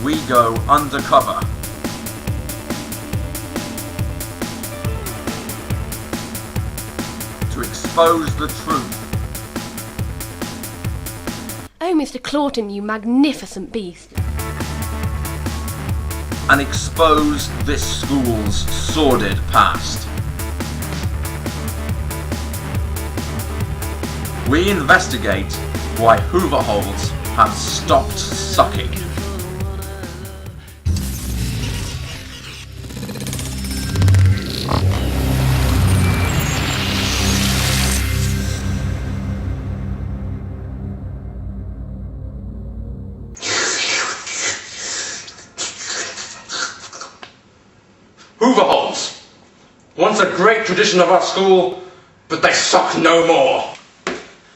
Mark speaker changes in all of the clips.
Speaker 1: we go undercover. To expose the truth.
Speaker 2: Oh, Mr. Clawton, you magnificent beast.
Speaker 1: And expose this school's sordid past. We investigate why Hoover holes have stopped sucking.
Speaker 3: Hoover holes. Once a great tradition of our school, but they suck no more.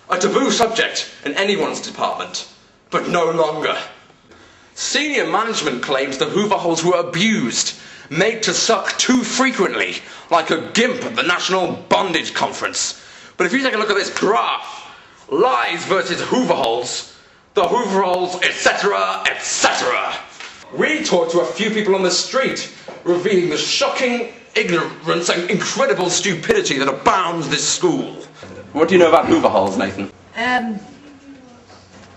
Speaker 3: A taboo subject in anyone's department, but no longer. Senior management claims the Hoover holes were abused, made to suck too frequently, like a gimp at the National Bondage Conference. But if you take a look at this graph, lies versus Hoover holes, the Hoover holes, etc., etc. We talked to a few people on the street, revealing the shocking ignorance and incredible stupidity that abounds this school. What do you know about Hoover holes, Nathan?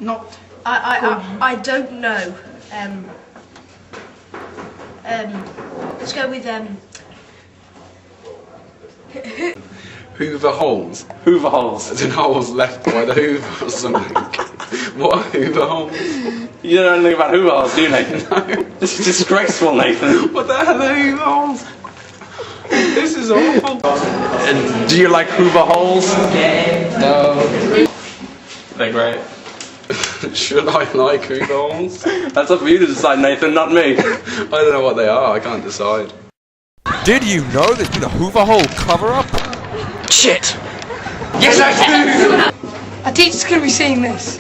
Speaker 4: Not.
Speaker 2: I don't know. Let's go with
Speaker 4: Hoover holes.
Speaker 3: Hoover holes.
Speaker 4: As in holes left by the Hoover or something. What are Hoover holes?
Speaker 3: You don't know anything about Hoover holes, do you, Nathan?
Speaker 4: No.
Speaker 3: This is disgraceful, Nathan.
Speaker 4: What the hell are Hoover holes? This is awful.
Speaker 3: And do you like Hoover holes?
Speaker 4: No.
Speaker 3: They're great.
Speaker 4: Should I like Hoover holes?
Speaker 3: That's up for you to decide, Nathan, not me.
Speaker 4: I don't know what they are, I can't decide.
Speaker 1: Did you know there's been a Hoover hole cover-up?
Speaker 3: Shit! Yes, I do!
Speaker 5: Our teacher's going to be seeing this.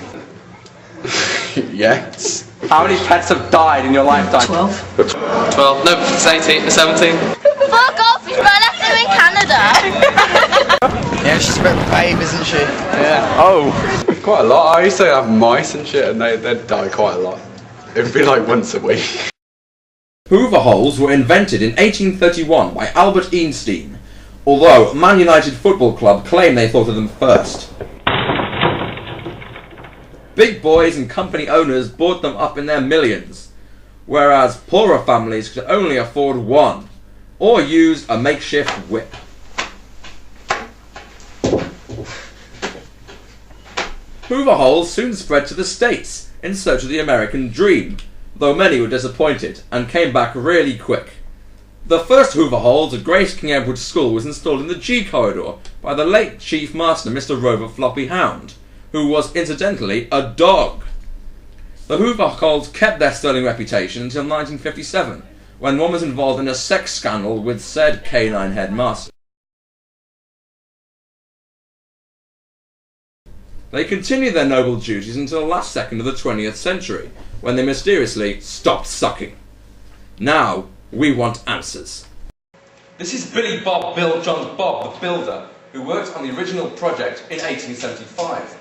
Speaker 4: Yes.
Speaker 3: How many pets have died in your lifetime?
Speaker 5: 12.
Speaker 3: 12. No, it's 18. 17.
Speaker 6: Fuck off, he's my left in Canada.
Speaker 7: Yeah, she's a bit of a babe, isn't she?
Speaker 4: Yeah.
Speaker 1: Oh.
Speaker 4: Quite a lot. I used to have mice and shit and they'd die quite a lot. It'd be like once a week.
Speaker 1: Hoover holes were invented in 1831 by Albert Einstein, although Man United Football Club claim they thought of them first. Big boys and company owners bought them up in their millions, whereas poorer families could only afford one, or use a makeshift whip. Hoover holes soon spread to the States in search of the American dream, though many were disappointed and came back really quick. The first Hoover hole to grace King Edward School was installed in the G corridor by the late Chief Master Mr. Rover Floppy Hound, who was incidentally a dog. The Hoover holes kept their sterling reputation until 1957, when one was involved in a sex scandal with said canine headmaster. They continued their noble duties until the last second of the 20th century, when they mysteriously stopped sucking. Now, we want answers.
Speaker 3: This is Billy Bob Bill John Bob, the builder, who worked on the original project in 1875.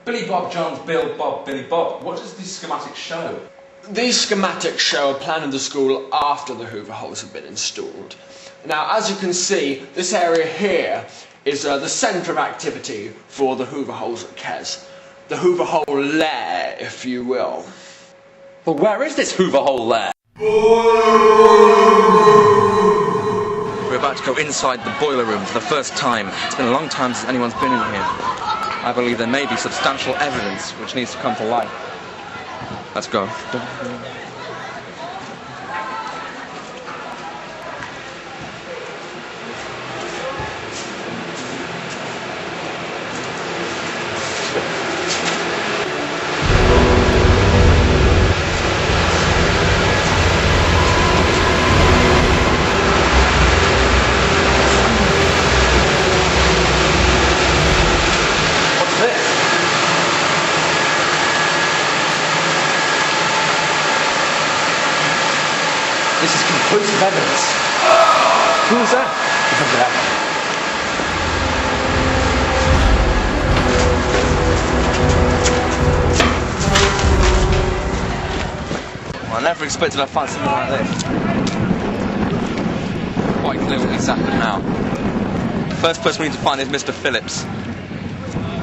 Speaker 3: Billy Bob John's Bill Bob Billy Bob, what does this schematic show?
Speaker 8: These schematics show a plan of the school after the Hoover holes have been installed. Now, as you can see, this area here is the centre of activity for the Hoover holes at Kes. The Hoover hole lair, if you will.
Speaker 3: But where is this Hoover hole lair? We're about to go inside the boiler room for the first time. It's been a long time since anyone's been in here. I believe there may be substantial evidence which needs to come to light. Let's go. This is conclusive evidence. Who was that? I never expected I'd find something like this. Quite clear what needs to happen now. First person we need to find is Mr. Phillips.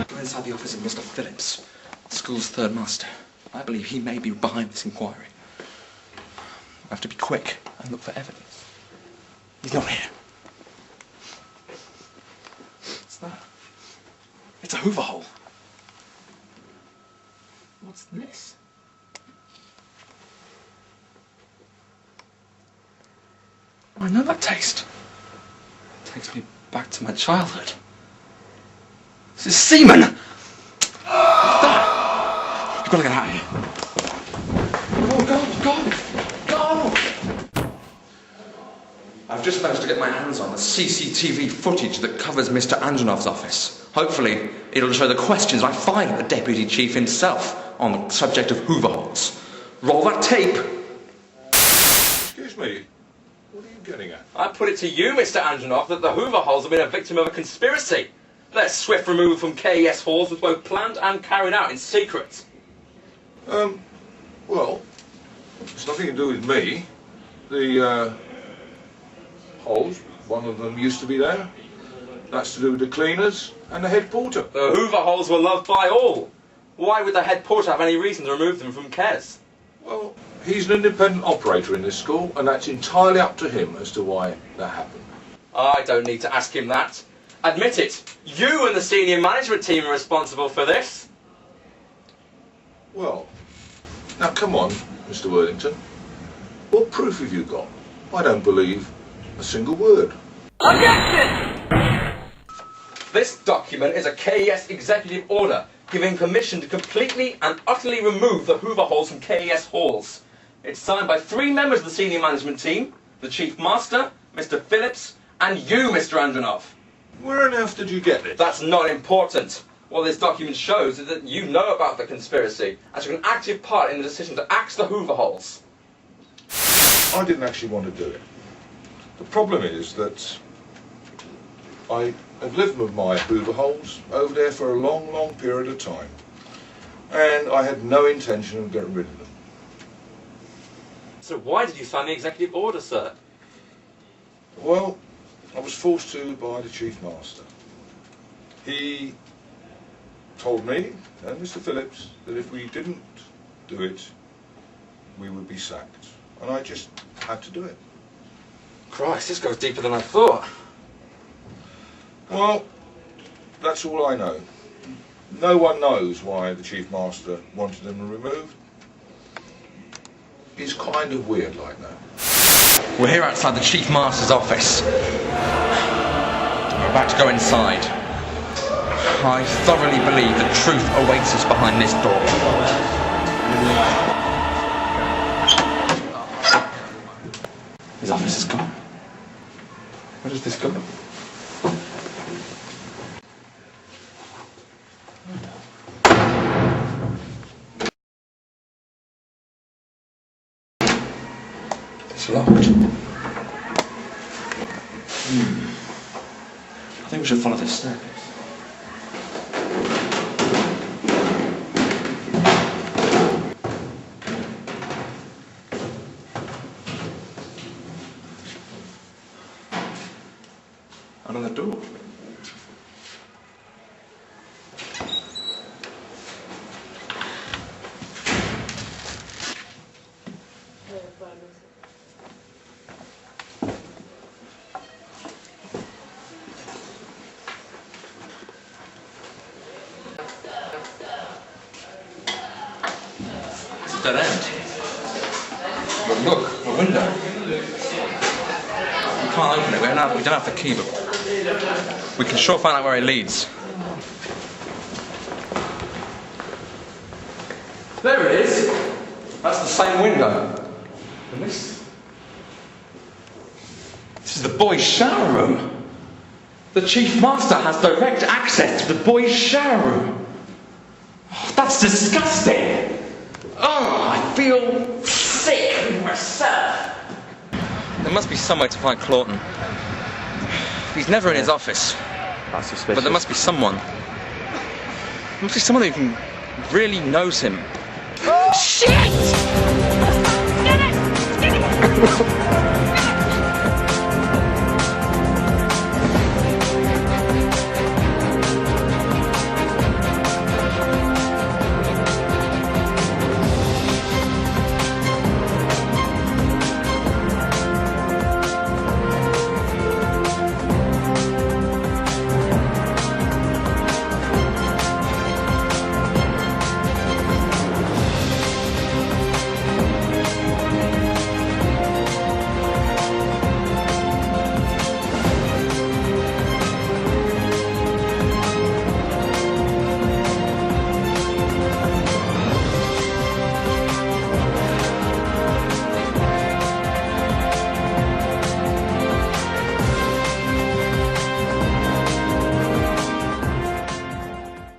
Speaker 3: We're inside the office of Mr. Phillips, the school's third master. I believe he may be behind this inquiry. I have to be quick and look for evidence. He's not here. What's that? It's a Hoover hole. What's this? I know that taste. It takes me back to my childhood. This is semen! What's that? You've got to get out of here. Go! I've just managed to get my hands on the CCTV footage that covers Mr. Antonov's office. Hopefully, it'll show the questions I fired at the Deputy Chief himself on the subject of Hoover holes. Roll that tape.
Speaker 5: Excuse me. What are you getting at?
Speaker 3: I put it to you, Mr. Antonov, that the Hoover holes have been a victim of a conspiracy. Their swift removal from KES halls was both planned and carried out in secret.
Speaker 5: Well, it's nothing to do with me. The, holes, one of them used to be there. That's to do with the cleaners and the head porter.
Speaker 3: The Hoover holes were loved by all. Why would the head porter have any reason to remove them from KES?
Speaker 5: Well, he's an independent operator in this school, and that's entirely up to him as to why that happened.
Speaker 3: I don't need to ask him that. Admit it, you and the senior management team are responsible for this.
Speaker 5: Well, now come on, Mr. Worthington. What proof have you got? I don't believe a single word.
Speaker 3: Objection! This document is a KES executive order giving permission to completely and utterly remove the Hoover holes from KES halls. It's signed by 3 members of the senior management team, the Chief Master, Mr. Phillips, and you, Mr. Antonov.
Speaker 5: Where on earth did you get it?
Speaker 3: That's not important. What this document shows is that you know about the conspiracy and took an active part in the decision to axe the Hoover holes.
Speaker 5: I didn't actually want to do it. The problem is that I have lived with my Hoover holes over there for a long, long period of time, and I had no intention of getting rid of them.
Speaker 3: So why did you sign the executive order, sir?
Speaker 5: Well, I was forced to by the Chief Master. He told me and Mr. Phillips that if we didn't do it, we would be sacked, and I just had to do it.
Speaker 3: Christ, this goes deeper than I thought.
Speaker 5: Well, that's all I know. No one knows why the Chief Master wanted them removed. He's kind of weird like that.
Speaker 3: We're here outside the Chief Master's office. We're about to go inside. I thoroughly believe the truth awaits us behind this door. His office is gone. Where does this go? It's locked. I think we should follow this staircase. And on the door. It's a dead end. But look, a window. We can't open it. We don't have the key, but we can sure find out where it leads. There it is. That's the same window. And this is the boys' shower room. The Chief Master has direct access to the boys' shower room. Oh, that's disgusting. Oh, I feel sick myself. There must be some way to find Clawton. He's never in his office.
Speaker 7: That's suspicious.
Speaker 3: But there must be someone. There must be someone who really knows him.
Speaker 6: Shit!
Speaker 1: Bye.